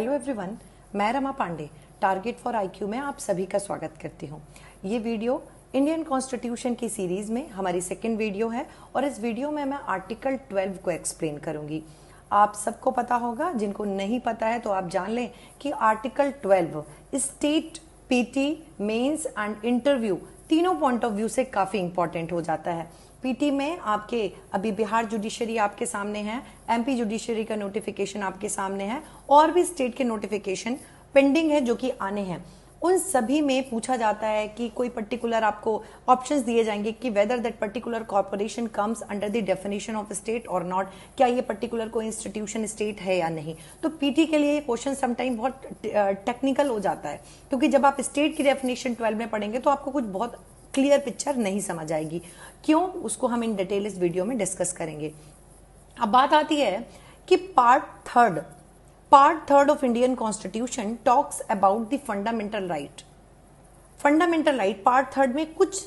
Hello everyone, मैं Rama Pandey target for IQ में आप सभी का स्वागत करती हूँ। ये वीडियो इंडियन कॉन्स्टिट्यूशन की सीरीज में हमारी सेकंड वीडियो है और इस वीडियो में मैं आर्टिकल 12 को एक्सप्लेन करूंगी। आप सबको पता होगा, जिनको नहीं पता है तो आप जान लें कि article 12 state, PT, mains and interview तीनों पॉइंट ऑफ व्यू से काफी इंपॉर्टेंट हो जाता है। पीटी में आपके अभी बिहार जुडिशरी आपके सामने है, एमपी जुडिशरी का नोटिफिकेशन आपके सामने है और भी स्टेट के नोटिफिकेशन पेंडिंग है जो कि आने हैं। उन सभी में पूछा जाता है कि कोई पर्टिकुलर आपको ऑप्शंस दिए जाएंगे कि whether that particular corporation comes under the definition of state और नॉट, क्या ये पर्टिकुलर कोई इंस्टीट्यूशन स्टेट है या नहीं। तो पीटी के लिए ये क्वेश्चन समटाइम बहुत टेक्निकल हो जाता है, क्योंकि जब आप स्टेट की डेफिनेशन 12 में पढ़ेंगे तो आपको कुछ बहुत क्लियर पिक्चर नहीं समझ आएगी। क्यों, उसको हम इन डिटेल इस वीडियो में डिस्कस करेंगे। अब बात आती है कि part third of Indian constitution talks about the fundamental right. Fundamental right part third में कुछ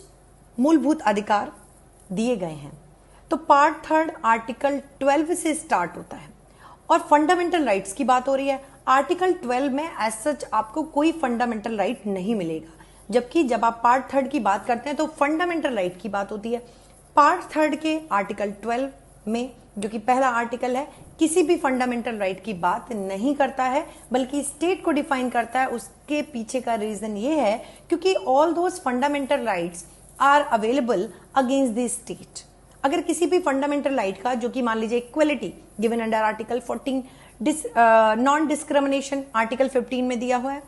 मूलभूत अधिकार दिए गए हैं। तो पार्ट थर्ड आर्टिकल 12 से स्टार्ट होता है और फंडामेंटल राइट्स की बात हो रही है। आर्टिकल 12 में एज सच आपको कोई फंडामेंटल राइट नहीं मिलेगा, जबकि जब आप पार्ट थर्ड की बात करते हैं तो फंडामेंटल राइट की बात होती है। पार्ट थर्ड के आर्टिकल 12 में, जो कि पहला आर्टिकल है, किसी भी फंडामेंटल राइट की बात नहीं करता है, बल्कि स्टेट को डिफाइन करता है। उसके पीछे का रीजन ये है क्योंकि all those fundamental rights are available against the state. अगर किसी भी फंडामेंटल राइट का, जो कि मान लीजिए equality given under article 14, non discrimination article 15 में दिया हुआ है,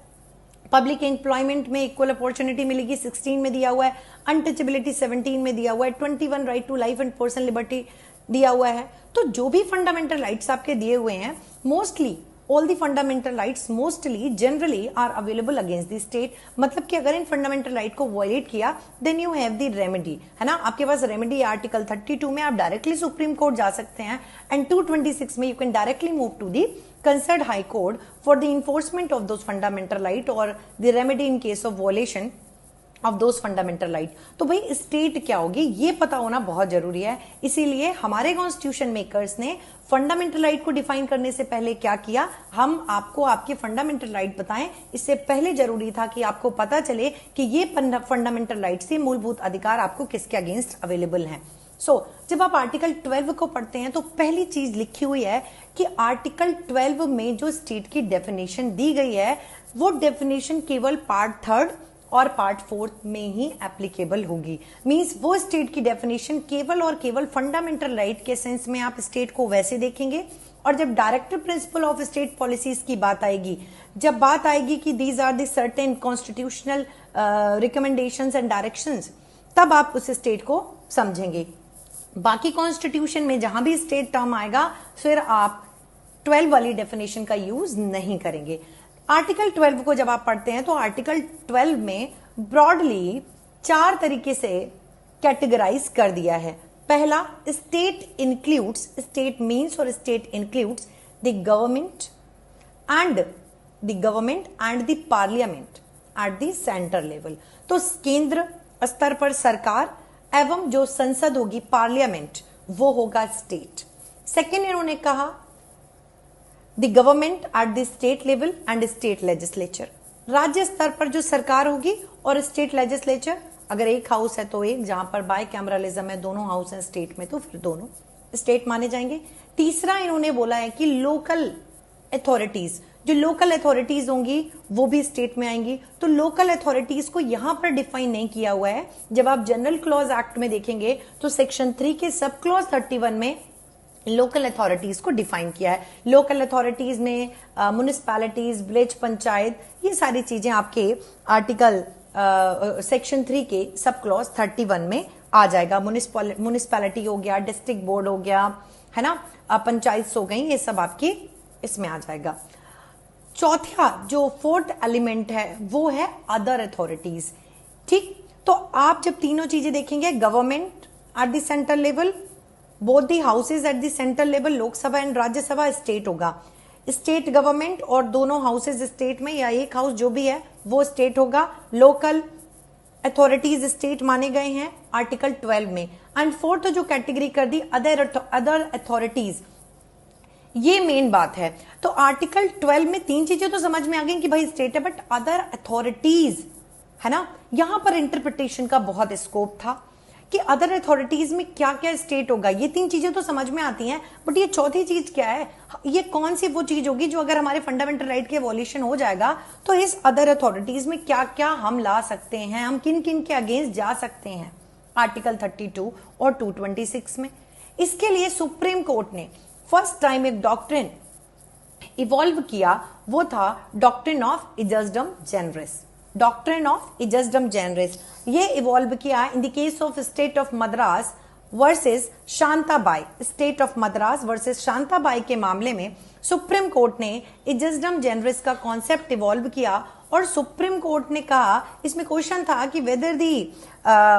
पब्लिक एम्प्लॉयमेंट में इक्वल अपॉर्चुनिटी मिलेगी 16 में दिया हुआ है, अनटचेबिलिटी 17 में दिया हुआ है, 21 right to life and personal liberty दिया हुआ है। तो जो भी फंडामेंटल राइट्स आपके दिए हुए हैं, mostly all the fundamental rights mostly generally are available against the state. मतलब कि अगर इन फंडामेंटल राइट को वायलेट किया then you have the remedy, है ना। आपके पास रेमेडी आर्टिकल 32 में आप डायरेक्टली सुप्रीम कोर्ट जा सकते हैं एंड 226 में you can directly move to the concerned high court for the enforcement of those fundamental right or the remedy in case of violation of those fundamental right। तो भाई state क्या होगी ये पता होना बहुत जरूरी है। इसीलिए हमारे कॉन्स्टिट्यूशन मेकर्स ने फंडामेंटल राइट को डिफाइन करने से पहले क्या किया, हम आपको आपके फंडामेंटल राइट बताएं। इससे पहले जरूरी था कि आपको पता चले कि ये फंडामेंटल राइट से मूलभूत अधिकार आपको किसके अगेंस्ट अवेलेबल हैं। जब आप आर्टिकल 12 को पढ़ते हैं तो पहली चीज लिखी हुई है कि आर्टिकल 12 में जो स्टेट की डेफिनेशन दी गई है वो डेफिनेशन केवल पार्ट थर्ड और पार्ट फोर्थ में ही एप्लीकेबल होगी। मींस वो स्टेट की डेफिनेशन केवल और केवल फंडामेंटल राइट के सेंस में आप स्टेट को वैसे देखेंगे। और जब directive principle of state policies की बात आएगी, जब बात आएगी कि these are the certain constitutional recommendations and directions, तब आप उस स्टेट को समझेंगे। बाकी कॉन्स्टिट्यूशन में जहां भी स्टेट टर्म आएगा फिर आप 12 वाली डेफिनेशन का यूज नहीं करेंगे। आर्टिकल 12 को जब आप पढ़ते हैं तो आर्टिकल 12 में ब्रॉडली 4 तरीके से कैटेगराइज कर दिया है। पहला, स्टेट इंक्लूड्स, स्टेट मीन्स और state includes the government and the parliament at the centre level. तो केंद्र स्तर पर सरकार एवं जो संसद होगी पार्लियामेंट वो होगा स्टेट। सेकेंड इन्होंने कहा the government at the state level and state legislature. राज्य स्तर पर जो सरकार होगी और स्टेट लेजिस्लेचर, अगर एक हाउस है तो एक, जहां पर बाय कैमरलिज्म है दोनों हाउस हैं स्टेट में तो फिर दोनों स्टेट माने जाएंगे। तीसरा इन्होंने बोला है कि लोकल अथॉरिटीज, जो लोकल अथॉरिटीज होंगी वो भी स्टेट में आएंगी। तो लोकल अथॉरिटीज को यहां पर डिफाइन नहीं किया हुआ है। जब आप जनरल क्लॉज एक्ट में देखेंगे तो सेक्शन 3 के सब क्लॉज 31 में लोकल अथॉरिटीज को डिफाइन किया है। लोकल अथॉरिटीज में म्युनिसिपैलिटीज, विलेज पंचायत, ये सारी चीजें आपके आर्टिकल सेक्शन 3 के सब क्लॉज 31 में आ जाएगा। म्युनिसिपैलिटी हो गया, डिस्ट्रिक्ट बोर्ड हो गया, है ना, पंचायत हो गई, ये सब आपकी इसमें आ जाएगा। चौथा जो फोर्थ एलिमेंट है वो है अदर अथॉरिटीज। ठीक, तो आप जब तीनों चीजें देखेंगे, government at the central level, both the houses at the central level, Lok Sabha and Rajya Sabha, state होगा। स्टेट गवर्नमेंट और दोनों हाउसेज स्टेट में या एक हाउस जो भी है वो स्टेट होगा। लोकल अथॉरिटीज स्टेट माने गए हैं आर्टिकल 12 में। एंड फोर्थ जो कैटेगरी कर दी अदर अथॉरिटीज, ये मेन बात है। तो आर्टिकल 12 में तीन चीजें तो समझ में आ गई कि भाई स्टेट है, बट अदर अथॉरिटीज है ना, यहां पर इंटरप्रिटेशन का बहुत स्कोप था कि अदर अथॉरिटीज में क्या क्या स्टेट होगा। ये तीन चीजें तो समझ में आती हैं, बट ये चौथी चीज क्या है, ये कौन सी वो चीज होगी जो अगर हमारे फंडामेंटल राइट के एवोल्यूशन हो जाएगा तो इस अदर अथॉरिटीज में क्या क्या हम ला सकते हैं, हम किन किन के अगेंस्ट जा सकते हैं आर्टिकल 32 और 226 में। इसके लिए सुप्रीम कोर्ट ने फर्स्ट टाइम एक डॉक्ट्रिन इवॉल्व किया, वो था doctrine of ejusdem generis. Doctrine of ejusdem generis ये इवॉल्व किया in the case of state of Madras versus Shantabai. State of Madras versus Shantabai के मामले में सुप्रीम कोर्ट ने इजस्डम जेनरिस का कॉन्सेप्ट इवॉल्व किया और सुप्रीम कोर्ट ने कहा, इसमें क्वेश्चन था कि weather the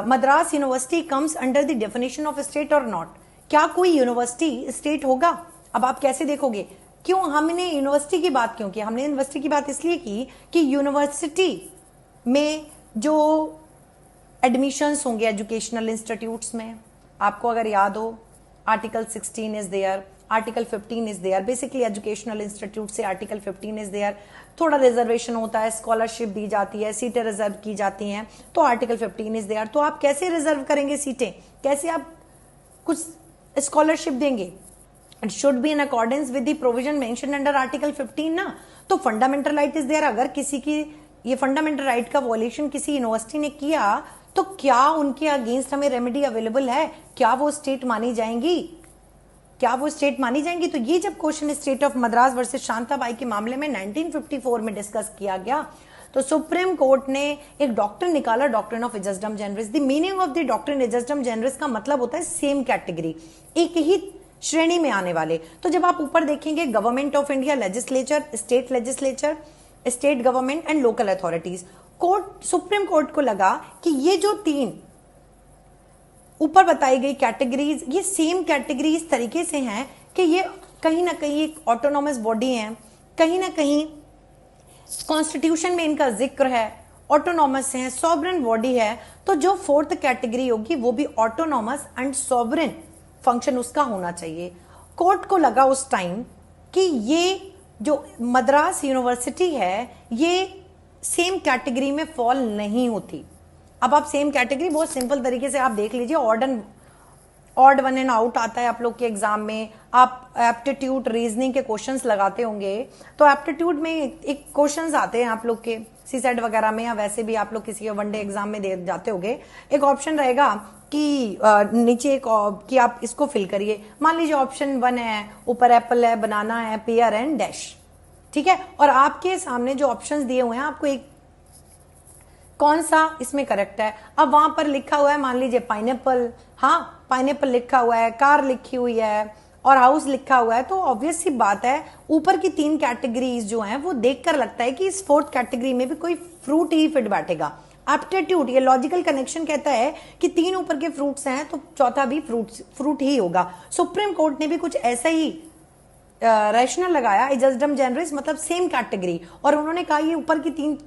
Madras university comes under the definition of state और नॉट। क्या कोई यूनिवर्सिटी स्टेट होगा? अब आप कैसे देखोगे, क्यों हमने यूनिवर्सिटी की बात क्यों की? हमने यूनिवर्सिटी की बात इसलिए की कि यूनिवर्सिटी में जो एडमिशंस होंगे एजुकेशनल इंस्टीट्यूट्स में, आपको अगर याद हो article 16 is there, article 15 is there, basically educational institute से आर्टिकल 15 इज देयर। थोड़ा रिजर्वेशन होता है, स्कॉलरशिप दी जाती है, सीटें रिजर्व की जाती हैं, तो आर्टिकल 15 इज देयर। तो आप कैसे रिजर्व करेंगे सीटें, कैसे आप कुछ स्कॉलरशिप देंगे? It should be in accordance with the provision mention under article 15 ना। तो फंडामेंटल राइट इज देयर, अगर किसी की ये फंडामेंटल राइट का वॉल्यूशन किसी यूनिवर्सिटी ने किया तो क्या उनके अगेंस्ट हमें रेमेडी अवेलेबल है? क्या वो स्टेट मानी जाएंगी? क्या वो स्टेट मानी जाएंगी? तो ये जब question state of Madras versus Shantabai के मामले में 1954 में डिस्कस किया गया तो सुप्रीम कोर्ट ने एक डॉक्ट्रिन निकाला, doctrine of ejusdem generis. The meaning of the doctrine ejusdem generis का मतलब होता है सेम कैटेगरी, एक ही श्रेणी में आने वाले। तो जब आप ऊपर देखेंगे government of India, legislature, state legislature, state government and local authorities, court supreme court को लगा कि ये जो तीन ऊपर बताई गई कैटेगरीज, ये सेम कैटेगरी इस तरीके से हैं कि ये कहीं ना कहीं एक ऑटोनॉमस बॉडी है, कहीं ना कहीं कॉन्स्टिट्यूशन में इनका जिक्र है, ऑटोनॉमस है, सॉवरेन बॉडी है। तो जो फोर्थ कैटेगरी होगी वो भी ऑटोनॉमस एंड सॉवरेन फंक्शन उसका होना चाहिए। कोर्ट को लगा उस टाइम कि ये जो मद्रास यूनिवर्सिटी है ये सेम कैटेगरी में फॉल नहीं होती। अब आप सेम कैटेगरी बहुत सिंपल तरीके से आप देख लीजिए, ऑड वन एंड आउट आता है आप लोग के एग्जाम में, आप एप्टीट्यूड रीजनिंग के क्वेश्चंस लगाते होंगे तो एप्टीट्यूड में एक क्वेश्चंस आते हैं आप लोग के सीसेट वगैरह में, या वैसे भी आप लोग किसी वनडे एग्जाम में दे जाते होंगे। एक ऑप्शन रहेगा कि नीचे एक कि आप इसको फिल करिए। मान लीजिए ऑप्शन 1 है, ऊपर एप्पल है, बनाना है, पेयर एंड डैश, ठीक है, और आपके सामने जो ऑप्शंस दिए हुए हैं आपको एक कौन सा इसमें करेक्ट है। अब वहां पर लिखा हुआ है मान लीजिए पाइनएप्पल, हाँ पाइनएप्पल लिखा हुआ है, कार लिखी हुई है और हाउस लिखा हुआ है, तो ऑब्वियस सी बात है ऊपर की तीन कैटेगरीज जो हैं वो देखकर लगता है कि इस फोर्थ कैटेगरी में भी कोई फ्रूट ही फिट बैठेगा। एप्टीट्यूड, ये लॉजिकल कनेक्शन कहता है कि तीन ऊपर के फ्रूट्स हैं तो चौथा भी फ्रूट ही होगा। सुप्रीम कोर्ट ने भी कुछ ऐसा ही रैशनल लगाया, इजस्डम जेनरिस मतलब सेम कैटेगरी, और उन्होंने कहा ये ऊपर की तीन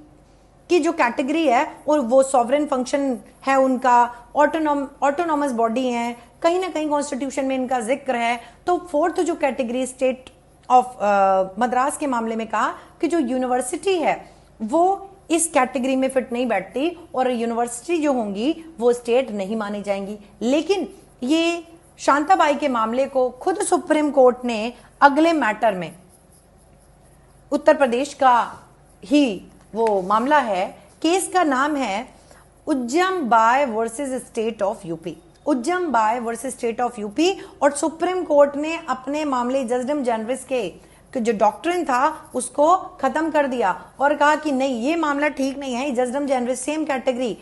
की जो कैटेगरी है और वो सॉवरेन फंक्शन है उनका, ऑटोनॉमस बॉडी है, कहीं ना कहीं कॉन्स्टिट्यूशन में इनका जिक्र है। तो फोर्थ जो कैटेगरी स्टेट ऑफ मद्रास के मामले में कहा कि जो यूनिवर्सिटी है वो इस कैटेगरी में फिट नहीं बैठती और यूनिवर्सिटी जो होंगी वो स्टेट नहीं मानी जाएंगी। लेकिन ये शांताबाई के मामले को खुद सुप्रीम कोर्ट ने अगले मैटर में, उत्तर प्रदेश का ही वो मामला है, केस का नाम है Ujjam Bai versus state of UP, Ujjam Bai versus state of UP. और सुप्रीम कोर्ट ने अपने मामले इजस्डम जेनरिस के जो डॉक्ट्रिन था उसको खत्म कर दिया और कहा कि नहीं ये मामला ठीक नहीं है, इजस्डम जेनरिस सेम कैटेगरी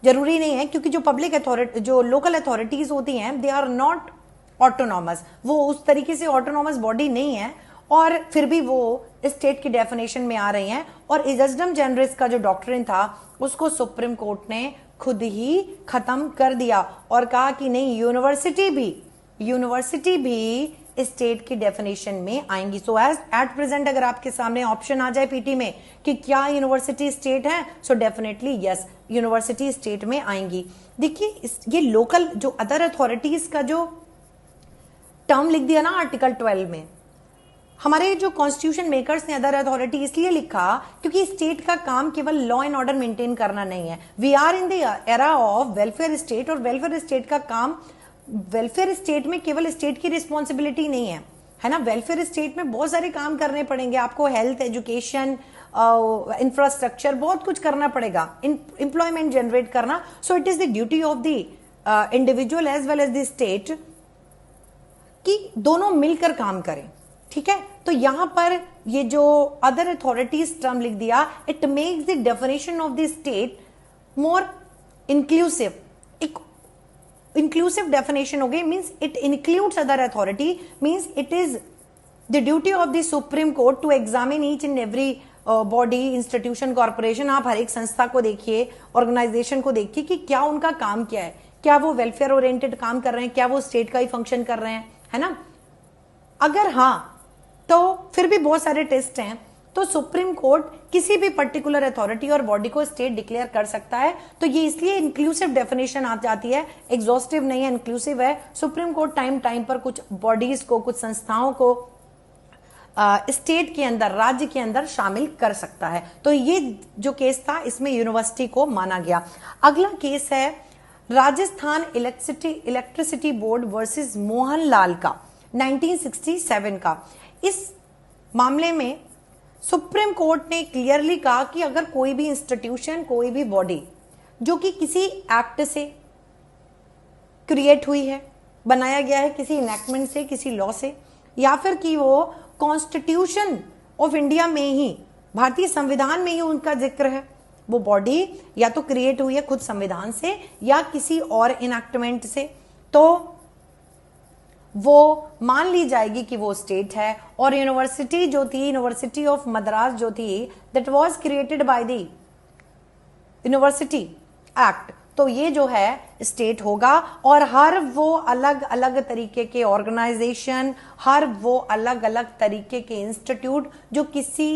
जरूरी नहीं है, क्योंकि जो पब्लिक अथॉरिटी, जो लोकल अथॉरिटीज होती हैं दे आर नॉट ऑटोनॉमस, वो उस तरीके से ऑटोनॉमस बॉडी नहीं है और फिर भी वो स्टेट की डेफिनेशन में आ रही हैं। और इजस्डम जेनरिस का जो डॉक्ट्रिन था उसको सुप्रीम कोर्ट ने खुद ही खत्म कर दिया और कहा कि नहीं यूनिवर्सिटी भी स्टेट की डेफिनेशन में आएंगी। सो एज एट प्रेजेंट अगर आपके सामने ऑप्शन आ जाए पीटी में कि क्या यूनिवर्सिटी स्टेट है, so definitely yes, university state में आएंगी। देखिए ये लोकल जो अदर अथॉरिटीज का जो टर्म लिख दिया ना आर्टिकल 12 में, हमारे जो कॉन्स्टिट्यूशन मेकर्स ने अदर अथॉरिटी इसलिए लिखा क्योंकि स्टेट का काम केवल लॉ एंड ऑर्डर मेंटेन करना नहीं है. We are in the era of welfare state, और वेलफेयर स्टेट का काम, वेलफेयर स्टेट में केवल स्टेट की रिस्पॉन्सिबिलिटी नहीं है ना. वेलफेयर स्टेट में बहुत सारे काम करने पड़ेंगे आपको, हेल्थ, एजुकेशन, इंफ्रास्ट्रक्चर, बहुत कुछ करना पड़ेगा, एम्प्लॉयमेंट जनरेट करना. So it is the duty of the individual as well as the state कि दोनों मिलकर काम करें. ठीक है, तो यहां पर ये जो अदर अथॉरिटीज टर्म लिख दिया, it makes the definition of the state more inclusive. एक इंक्लूसिव डेफिनेशन हो गई, means it includes other authority, means it is the duty of the supreme Court to examine each and every body, institution, corporation. आप हर एक संस्था को देखिए, organisation को देखिए कि क्या उनका काम क्या है, क्या वो वेलफेयर ओरिएंटेड काम कर रहे हैं, क्या वो स्टेट का ही फंक्शन कर रहे हैं, है ना. अगर हाँ तो फिर भी बहुत सारे टेस्ट हैं. तो सुप्रीम कोर्ट किसी भी पर्टिकुलर अथॉरिटी और बॉडी को स्टेट डिक्लेयर कर सकता है. तो ये इसलिए इंक्लूसिव डेफिनेशन आ जाती है, एग्जॉस्टिव नहीं है, इंक्लूसिव है. सुप्रीम कोर्ट टाइम टाइम पर कुछ बॉडीज को, कुछ संस्थाओं को स्टेट के अंदर, राज्य के अंदर शामिल कर सकता है. तो ये जो केस था इसमें यूनिवर्सिटी को माना गया. अगला केस है Rajasthan electricity board versus Mohanlal का, 1967 का. इस मामले में सुप्रीम कोर्ट ने क्लियरली कहा कि अगर कोई भी इंस्टीट्यूशन, कोई भी बॉडी जो कि किसी एक्ट से क्रिएट हुई है, बनाया गया है किसी इनैक्टमेंट से, किसी लॉ से, या फिर कि वो कॉन्स्टिट्यूशन ऑफ इंडिया में ही, भारतीय संविधान में ही उनका जिक्र है, वो बॉडी या तो क्रिएट हुई है खुद संविधान से या किसी और इनैक्टमेंट से, तो वो मान ली जाएगी कि वो स्टेट है. और यूनिवर्सिटी जो थी, यूनिवर्सिटी ऑफ मद्रास जो थी, that was created by the university act, तो ये जो है स्टेट होगा. और हर वो अलग अलग तरीके के ऑर्गेनाइजेशन, हर वो अलग अलग तरीके के इंस्टीट्यूट जो किसी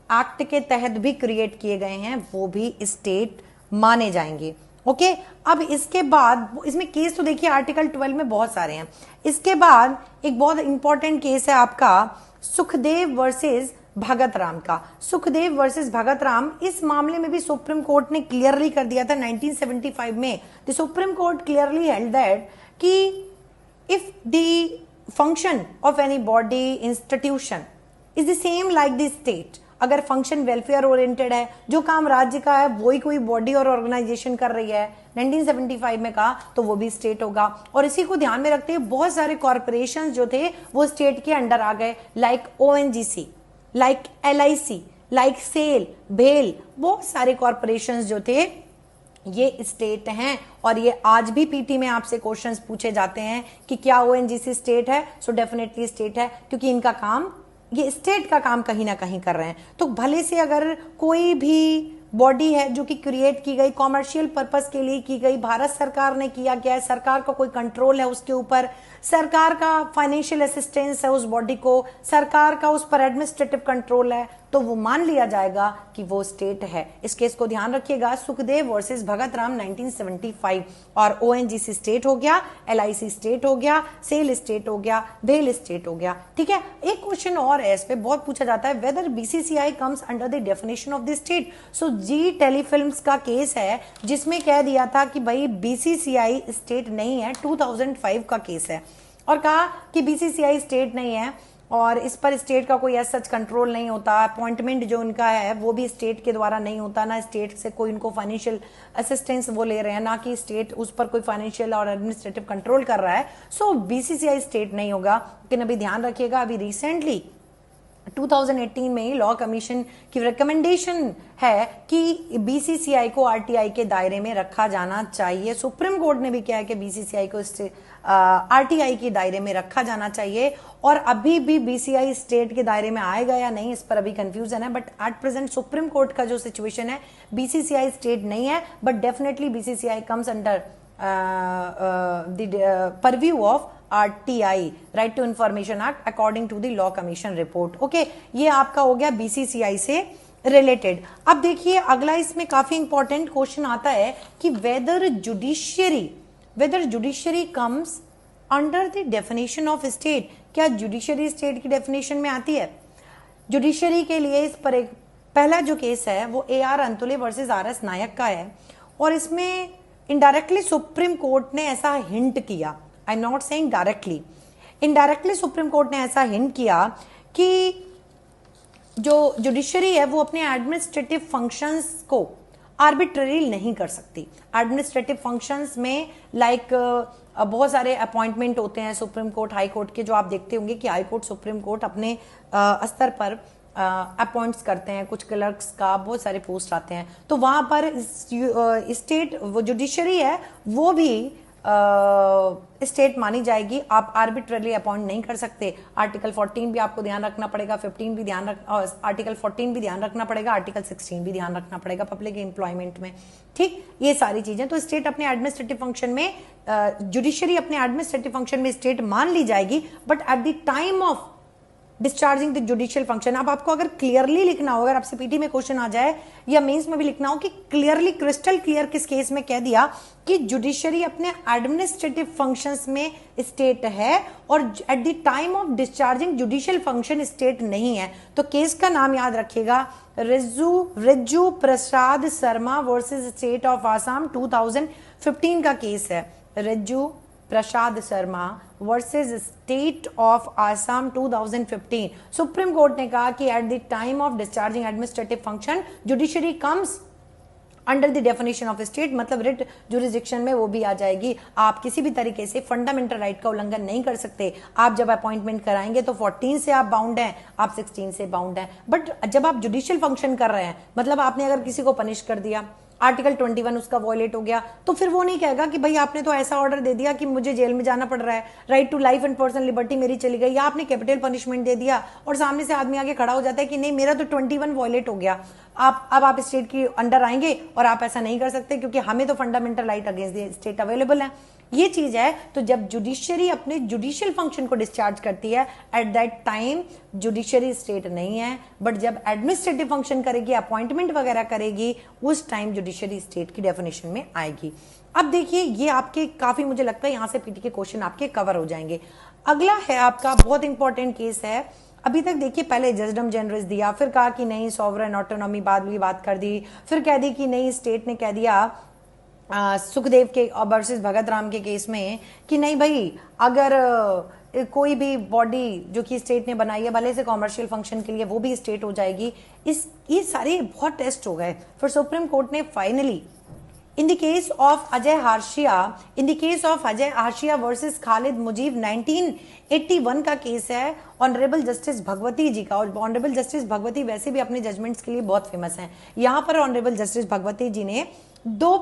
एक्ट के तहत भी क्रिएट किए गए हैं, वो भी स्टेट माने जाएंगे. ओके, अब इसके बाद इसमें केस तो देखिए आर्टिकल 12 में बहुत सारे हैं. इसके बाद एक बहुत इंपॉर्टेंट केस है आपका सुखदेव वर्सेस भगत राम का. सुखदेव वर्सेस भगत राम, इस मामले में भी सुप्रीम कोर्ट ने क्लियरली कर दिया था 1975 में. The supreme court clearly held that कि if the function of any body, institution is the same like the state, अगर फंक्शन वेलफेयर ओरिएंटेड है, जो काम राज्य का है वही कोई बॉडी और ऑर्गेनाइजेशन कर रही है, 1975 में कहा, तो वो भी स्टेट होगा. और इसी को ध्यान में रखते हुए बहुत सारे कॉर्पोरेशंस जो थे वो स्टेट के अंडर आ गए, like ONGC, like LIC, like SAIL, भेल, बहुत सारे कॉर्पोरेशंस जो थे ये स्टेट हैं. और ये आज भी पीटी में आपसे क्वेश्चंस पूछे जाते हैं कि क्या ONGC स्टेट है. सो डेफिनेटली स्टेट है, क्योंकि इनका काम, ये स्टेट का काम कहीं ना कहीं कर रहे हैं. तो भले से अगर कोई भी बॉडी है जो कि क्रिएट की गई कॉमर्शियल पर्पस के लिए की गई, भारत सरकार ने किया गया है, सरकार का कोई कंट्रोल है उसके ऊपर, सरकार का फाइनेंशियल असिस्टेंस है उस बॉडी को, सरकार का उस पर एडमिनिस्ट्रेटिव कंट्रोल है, तो वो मान लिया जाएगा कि वो स्टेट है. इस केस को ध्यान रखिएगा, सुखदेव वर्सेस भगत राम 1975. और ONGC स्टेट हो गया, LIC स्टेट हो गया, सेल स्टेट हो गया, भेल स्टेट हो गया. ठीक है, एक क्वेश्चन और है, इस पे बहुत पूछा जाता है, whether BCCI comes under the definition of the state. So Zee Telefilms का केस है जिसमें कह दिया था कि भाई BCCI स्टेट नहीं है, 2005 का केस है, और कहा कि BCCI स्टेट नहीं है और इस पर स्टेट का कोई ऐसा सच कंट्रोल नहीं होता, अपॉइंटमेंट जो उनका है वो भी स्टेट के द्वारा नहीं होता, ना स्टेट से कोई उनको फाइनेंशियल असिस्टेंस वो ले रहे हैं, ना कि स्टेट उस पर कोई फाइनेंशियल और एडमिनिस्ट्रेटिव कंट्रोल कर रहा है. सो BCCI स्टेट नहीं होगा. लेकिन अभी ध्यान रखिएगा, अभी रिसेंटली 2018 में लॉ कमीशन की रिकमेंडेशन है कि BCCI को RTI के दायरे में रखा जाना चाहिए. सुप्रीम कोर्ट ने भी किया है कि BCCI को RTI के दायरे में रखा जाना चाहिए. और अभी भी BCCI स्टेट के दायरे में आएगा या नहीं, इस पर अभी कंफ्यूजन है. But at present Supreme Court का जो सिचुएशन है, BCCI स्टेट नहीं है, but definitely BCCI comes under the purview of RTI, right to information act, according to the law commission report. Okay, ये आपका हो गया BCCI से रिलेटेड. अब देखिए अगला इसमें काफी इंपॉर्टेंट क्वेश्चन आता है कि whether judiciary comes under the definition of state, क्या जुडिशरी स्टेट की डेफिनेशन में आती है? जुडिशरी के लिए इस पर एक पहला जो केस है वो AR अंतुले वर्सेस RS नायक का है, और इसमें इनडायरेक्टली सुप्रीम कोर्ट ने ऐसा हिंट किया, I am not saying directly, indirectly supreme court ने ऐसा हिंट किया कि जो जुडिशरी है वो अपने एडमिनिस्ट्रेटिव फंक्शंस को आर्बिट्ररी नहीं कर सकती। एडमिनिस्ट्रेटिव फंक्शंस में लाइक बहुत सारे अपॉइंटमेंट होते हैं सुप्रीम कोर्ट, हाई कोर्ट के, जो आप देखते होंगे कि हाई कोर्ट, सुप्रीम कोर्ट अपने स्तर पर अपॉइंट्स करते हैं, कुछ क्लर्क्स का बहुत सारे पोस्ट आते हैं, तो वहां पर स्टेट वो जुडिशरी है वो भी स्टेट मानी जाएगी। आप आर्बिट्रली अपॉइंट नहीं कर सकते। आर्टिकल 14 भी आपको ध्यान रखना पड़ेगा, 15 भी आर्टिकल 14 भी ध्यान रखना पड़ेगा, आर्टिकल 16 भी ध्यान रखना पड़ेगा पब्लिक एम्प्लॉयमेंट में, ठीक, ये सारी चीजें। तो स्टेट अपने एडमिनिस्ट्रेटिव फंक्शन में, जुडिशरी अपने एडमिनिस्ट्रेटिव फंक्शन में स्टेट मान ली जाएगी, but at the time of discharging the judicial function. अब आपको अगर क्लियरली लिखना हो, अगर आपसे पीटी में क्वेश्चन आ जाए या मेंस में भी लिखना हो कि क्लियरली, क्रिस्टल क्लियर किस केस में कह दिया कि जुडिशरी अपने एडमिनिस्ट्रेटिव फंक्शंस में स्टेट है और at the time of discharging judicial function state नहीं है, तो केस का नाम याद रखिएगा, Rijju Prasad Sharma versus state of Assam 2015 का केस है। Rijju Prasad Sharma versus state of Assam 2015। Supreme court ने कहा कि at the time of discharging administrative function judiciary comes under the definition of state, मतलब रिट जुरिस्डिक्शन में वो भी आ जाएगी। आप किसी भी तरीके से फंडामेंटल राइट का उल्लंघन नहीं कर सकते। आप जब अपॉइंटमेंट कराएंगे तो 14 से आप बाउंड हैं, आप 16 से बाउंड हैं, बट जब आप जुडिशियल फंक्शन कर रहे हैं, मतलब आपने अगर किसी को पनिश कर दिया, आर्टिकल 21 उसका वॉयलेट हो गया, तो फिर वो नहीं कहेगा कि भाई आपने तो ऐसा ऑर्डर दे दिया कि मुझे जेल में जाना पड़ रहा है, right to life and personal liberty मेरी चली गई, या आपने कैपिटल पनिशमेंट दे दिया और सामने से आदमी आगे खड़ा हो जाता है कि नहीं मेरा तो 21 वॉयलेट हो गया। आप स्टेट की अंडर आएंगे और आप ऐसा नहीं कर सकते क्योंकि हमें तो fundamental right against the state available है। ये चीज है। तो जब जुडिशरी अपने जुडिशियल फंक्शन को डिस्चार्ज करती है, at that time judiciary state नहीं है, बट जब एडमिनिस्ट्रेटिव फंक्शन करेगी, अपॉइंटमेंट वगैरह करेगी, उस टाइम जुडिशरी स्टेट की डेफिनेशन में आएगी। अब देखिए ये आपके काफी, मुझे लगता है यहां से पीटी के क्वेश्चन आपके कवर हो जाएंगे। अगला है आपका बहुत इंपॉर्टेंट केस है। अभी तक देखिए पहले जजडम जनरस दिया, फिर कहा कि नहीं सॉवरेन ऑटोनॉमी, बाद में बात कर दी, फिर कह दी कि नहीं स्टेट ने कह दिया सुखदेव के वर्सेस भगत राम के केस में कि नहीं भाई अगर कोई भी बॉडी जो कि स्टेट ने बनाई है भले से कॉमर्शियल फंक्शन के लिए, वो भी स्टेट हो जाएगी। ये सारे बहुत टेस्ट हो गए। फिर सुप्रीम कोर्ट ने finally in the case of Ajay हाशिया वर्सेस खालिद मुजीब 1981 का केस है, ऑनरेबल जस्टिस भगवती जी का। और ऑनरेबल जस्टिस भगवती वैसे भी अपने जजमेंट्स के लिए बहुत फेमस हैं। यहां पर ऑनरेबल जस्टिस भगवती जी ने दो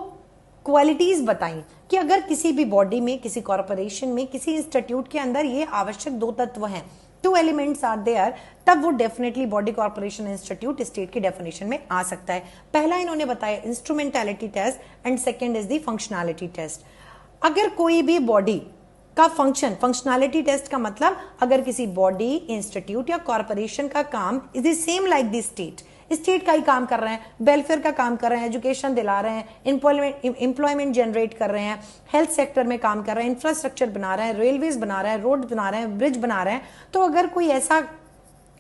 क्वालिटीज बताई कि अगर किसी भी बॉडी में, किसी कॉर्पोरेशन में, किसी इंस्टीट्यूट के अंदर ये आवश्यक दो तत्व हैं, 2 एलिमेंट्स आर देयर, तब वो definitely body, corporation, institute state की डेफिनेशन में आ सकता है। पहला इन्होंने बताया instrumentality test and second is the functionality test. अगर कोई भी बॉडी का फंक्शनैलिटी टेस्ट का मतलब अगर किसी बॉडी, इंस्टीट्यूट या कॉर्पोरेशन का काम is the same like the state का ही काम कर रहे हैं, वेलफेयर का काम कर रहे हैं, एजुकेशन दिला रहे हैं, एम्प्लॉयमेंट जनरेट कर रहे हैं, हेल्थ सेक्टर में काम कर रहे हैं, इंफ्रास्ट्रक्चर बना रहे हैं, रेलवेज बना रहे हैं, रोड बना रहे हैं, ब्रिज बना रहे हैं, तो अगर कोई ऐसा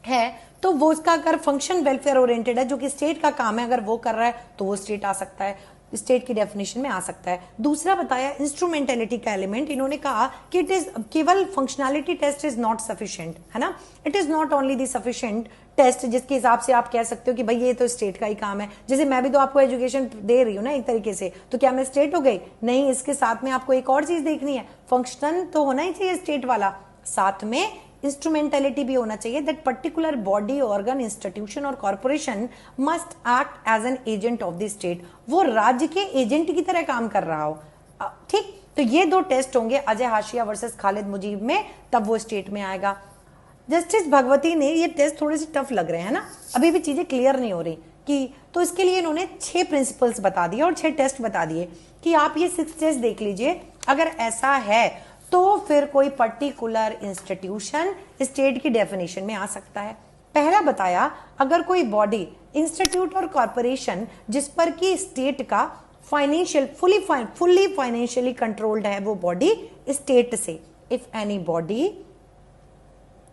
है तो वो उसका अगर फंक्शन वेलफेयर ओरिएंटेड है जो कि स्टेट का काम है, अगर वो कर रहा है तो वो स्टेट आ सकता है, स्टेट की डेफिनेशन में आ सकता है। दूसरा बताया इंस्ट्रूमेंटेलिटी का एलिमेंट। इन्होंने कहा कि इट इज केवल functionality test is not sufficient, है ना, it is not only the sufficient test जिसके हिसाब से आप कह सकते हो कि भाई ये तो स्टेट का ही काम है। जैसे मैं भी तो आपको एजुकेशन दे रही हूँ ना एक तरीके से, तो क्या मैं स्टेट हो गई? नहीं, इसके साथ में आपको एक और चीज देखनी है, फंक्शन तो होना ही चाहिए स्टेट वाला, साथ में इंस्ट्रूमेंटेलिटी भी होना चाहिए। That particular body, organ, institution और corporation must act as an agent of the state, वो राज्य के एजेंट की तरह काम कर रहा हो। ठीक, तो ये दो टेस्ट होंगे अजय हाशिया वर्सेस खालिद मुजीब में, तब वो स्टेट में आएगा। जस्टिस भगवती ने ये टेस्ट थोड़े से टफ लग रहे हैं ना, अभी भी चीजें क्लियर नहीं हो रही कि, तो इसके लिए इन्होंने 6 प्रिंसिपल्स बता दिए और 6 टेस्ट बता दिए कि आप ये 6 टेस्ट देख लीजिए। अगर ऐसा है तो फिर कोई पर्टिकुलर इंस्टीट्यूशन स्टेट की डेफिनेशन में आ सकता है। पहला बताया अगर कोई बॉडी, इंस्टीट्यूट और कॉर्पोरेशन जिस पर की स्टेट का फुल्ली फाइनेंशियली कंट्रोल्ड है वो बॉडी स्टेट से, if any body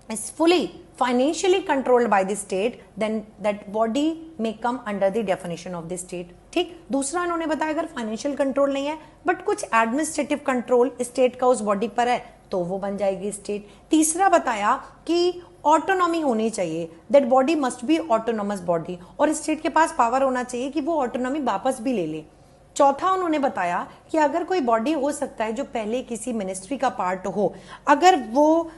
is fully financially controlled by the state, then that body may come under the definition of the state. ठीक, दूसरा उन्होंने बताया अगर फाइनेंशियल कंट्रोल नहीं है बट कुछ एडमिनिस्ट्रेटिव कंट्रोल स्टेट का उस बॉडी पर है तो वो बन जाएगी स्टेट। तीसरा बताया कि ऑटोनॉमी होनी चाहिए, that body must be autonomous body, और स्टेट के पास पावर होना चाहिए कि वो ऑटोनॉमी वापस भी ले ले। चौथा उन्होंने बताया कि अगर कोई बॉडी हो सकता है जो पहले किसी मिनिस्ट्री का पार्ट हो, अगर वो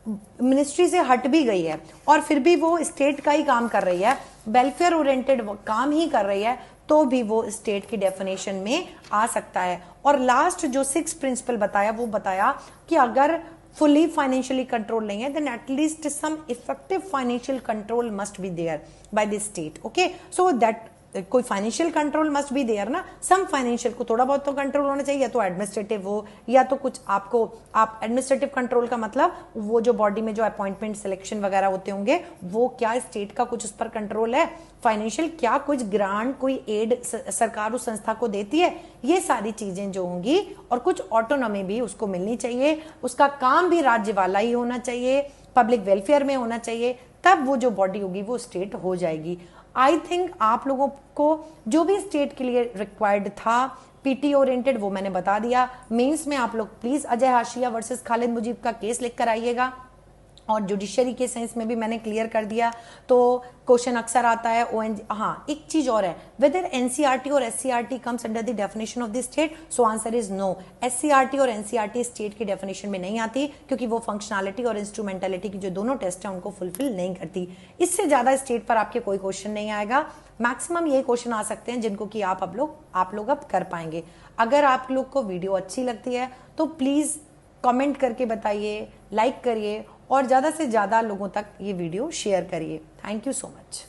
मिनिस्ट्री से हट भी गई है और फिर भी वो स्टेट का ही काम कर रही है, वेलफेयर ओरिएंटेड काम ही कर रही है, तो भी वो स्टेट की डेफिनेशन में आ सकता है। और लास्ट जो 6 प्रिंसिपल बताया वो बताया कि अगर फुली फाइनेंशियली कंट्रोल नहीं है then at least some effective financial control must be there by the state. Okay, so that कोई financial control must be there ना, सम फाइनेंशियल को थोड़ा बहुत तो कंट्रोल होना चाहिए, या तो एडमिनिस्ट्रेटिव हो या तो कुछ आपको आप एडमिनिस्ट्रेटिव कंट्रोल का मतलब वो जो बॉडी में जो अपॉइंटमेंट सिलेक्शन वगैरह होते होंगे वो क्या स्टेट का कुछ उस पर कंट्रोल है, फाइनेंशियल क्या कुछ ग्रांट कोई एड सरकार उस संस्था को देती है, ये सारी चीजें जो होंगी, और कुछ ऑटोनॉमी भी उसको मिलनी चाहिए, उसका काम भी राज्य वाला ही होना चाहिए, पब्लिक वेलफेयर में होना चाहिए, तब वो जो बॉडी होगी वो स्टेट हो जाएगी। आई थिंक आप लोगों को जो भी स्टेट के लिए रिक्वायर्ड था पीटी ओरिएंटेड वो मैंने बता दिया। मेंस में आप लोग प्लीज अजय हाशिया वर्सेस खालिद मुजीब का केस लिख कर आइएगा, और जुडिशरी के सेंस में भी मैंने क्लियर कर दिया। तो क्वेश्चन अक्सर आता है ओएनजी, हाँ एक चीज और है, वेदर एनसीईआरटी और SCERT comes under the definition of the state, so answer is no. SCERT और एनसीईआरटी स्टेट की डेफिनेशन में नहीं आती क्योंकि वो फंक्शनैलिटी और इंस्ट्रूमेंटेलिटी की जो दोनों टेस्ट है उनको फुलफिल नहीं करती। इससे ज्यादा स्टेट पर आपके कोई क्वेश्चन नहीं आएगा, मैक्सिमम यही क्वेश्चन आ सकते हैं जिनको कि आप लोग अब कर पाएंगे। अगर आप लोग को वीडियो अच्छी लगती है तो प्लीज कमेंट करके बताइए, लाइक करिए और ज्यादा से ज्यादा लोगों तक ये वीडियो शेयर करिए। Thank you so much.